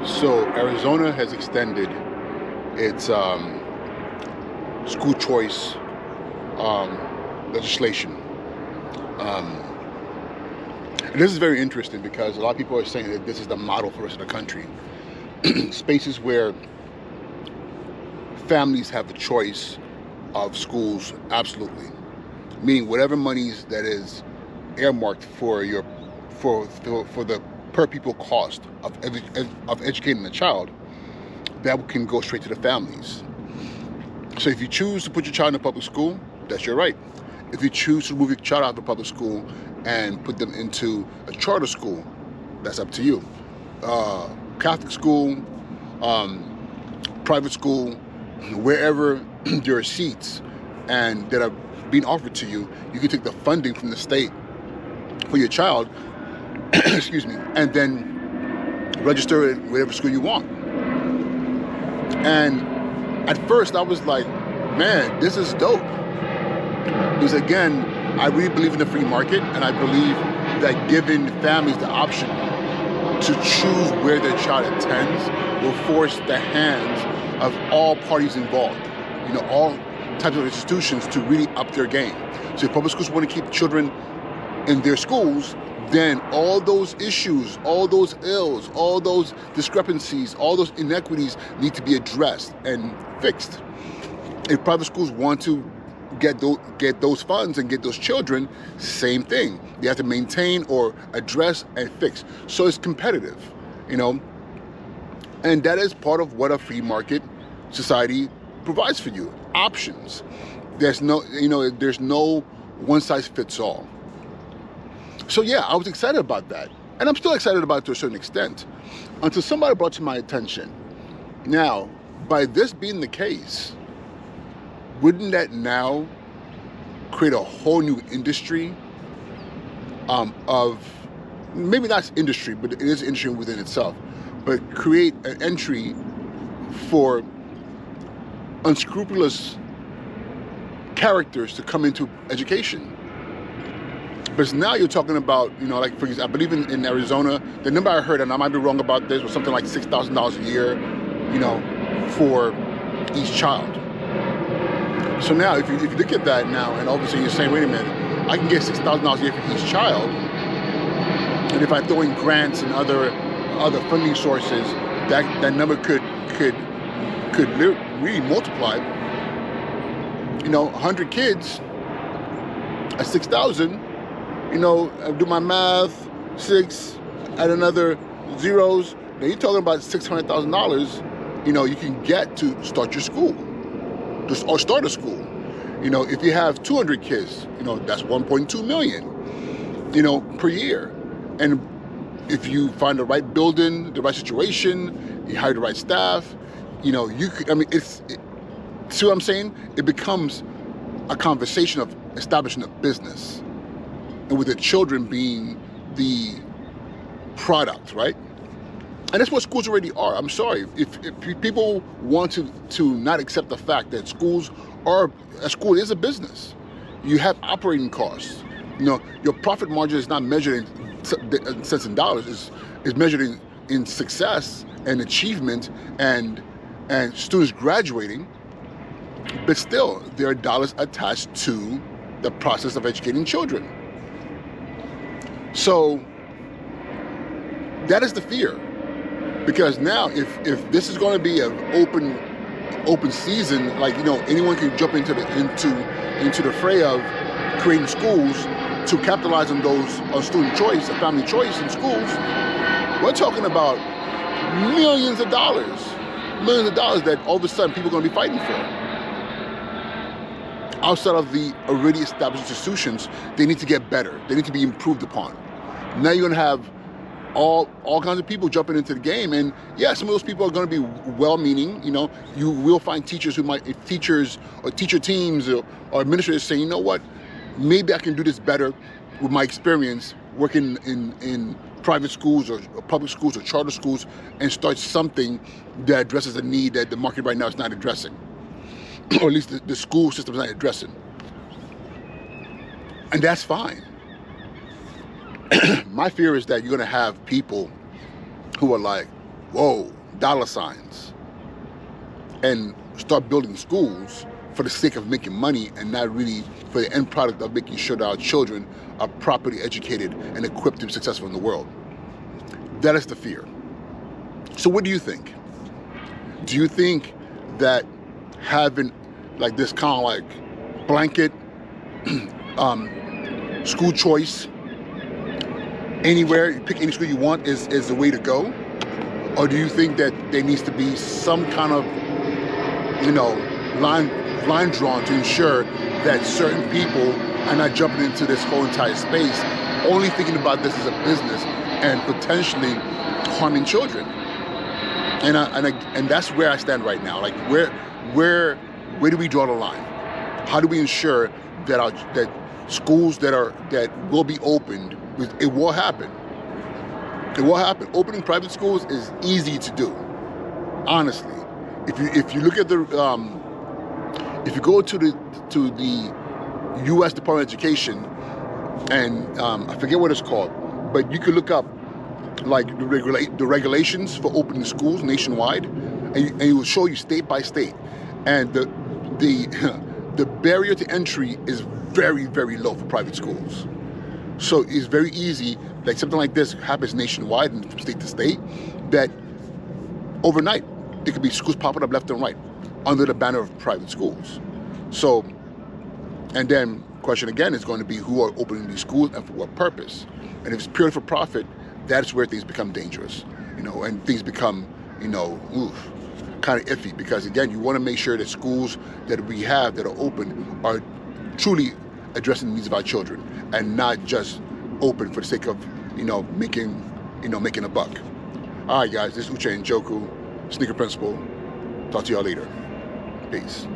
So Arizona has extended its school choice legislation. Um, and this is very interesting because a lot of people are saying that this is the model for the rest of the country. Spaces where families have the choice of schools, absolutely. Meaning whatever monies that is earmarked for your for the per pupil cost of educating a child, that can go straight to the families. So if you choose to put your child in a public school, that's your right. If you choose to move your child out of a public school and put them into a charter school, that's up to you. Catholic school, private school, wherever there are seats and that are being offered to you, you can take the funding from the state for your child, excuse me, and then register in whatever school you want. And at first I was like, man, this is dope. Because again, I really believe in the free market, and I believe that giving families the option to choose where their child attends will force the hands of all parties involved, all types of institutions to really up their game. So if public schools want to keep children in their schools, then all those issues, all those ills, all those discrepancies, all those inequities need to be addressed and fixed. If private schools want to get those funds and get those children, same thing. They have to maintain or address and fix. So it's competitive, and that is part of what a free market society provides for you. Options. There's no one size fits all. So yeah, I was excited about that. And I'm still excited about it to a certain extent, until somebody brought to my attention. Now, by this being the case, wouldn't that now create a whole new industry of, maybe not industry, but it is industry within itself, but create an entry for unscrupulous characters to come into education? Because now you're talking about, like, for example, I believe in Arizona, the number I heard, and I might be wrong about this, was something like $6,000 a year, for each child. So now, if you look at that now, and obviously you're saying, wait a minute, I can get $6,000 a year for each child, and if I throw in grants and other funding sources, that number could really multiply. 100 kids at 6,000. I do my math, 6, add another zeros. Now you're talking about $600,000. You can get to start your school. Or start a school. If you have 200 kids, that's 1.2 million, per year. And if you find the right building, the right situation, you hire the right staff, you could, see what I'm saying? It becomes a conversation of establishing a business, and with the children being the product, right? And that's what schools already are. I'm sorry. If people want to not accept the fact that a school is a business. You have operating costs. Your profit margin is not measured in cents and dollars. Is measured in success and achievement and students graduating. But still, there are dollars attached to the process of educating children. So that is the fear. Because now, if this is going to be an open season, like anyone can jump into the fray of creating schools to capitalize on student choice and family choice in schools, we're talking about millions of dollars that all of a sudden people are going to be fighting for. Outside of the already established institutions, they need to get better. They need to be improved upon. Now you're going to have all kinds of people jumping into the game, and yeah, some of those people are going to be well-meaning. You will find teachers teachers or teacher teams or administrators saying, you know what, maybe I can do this better with my experience working in private schools or public schools or charter schools, and start something that addresses a need that the market right now is not addressing, or at least the school system is not addressing. And that's fine. My fear is that you're going to have people who are like, whoa, dollar signs, and start building schools for the sake of making money and not really for the end product of making sure that our children are properly educated and equipped to be successful in the world. That is the fear. So what do you think? Do you think that having like this kind of like blanket school choice anywhere, you pick any school you want is the way to go? Or do you think that there needs to be some kind of, line drawn to ensure that certain people are not jumping into this whole entire space, only thinking about this as a business and potentially harming children? And that's where I stand right now. Like where do we draw the line? How do we ensure that that schools that will be opened, it will happen. It will happen. Opening private schools is easy to do, honestly. If you look at the if you go to the U.S. Department of Education, and I forget what it's called, but you could look up like the regulations for opening schools nationwide, and it will show you state by state, and the barrier to entry is very, very low for private schools. So it's very easy, like something like this happens nationwide and from state to state, that overnight there could be schools popping up left and right under the banner of private schools. So, and then question again is going to be who are opening these schools and for what purpose. And if it's purely for profit, that's where things become dangerous, and things become, kind of iffy, because again, you want to make sure that schools that we have that are open are truly addressing the needs of our children and not just open for the sake of, making a buck. All right, guys, this is Uche Njoku, Sneaker Principal. Talk to y'all later. Peace.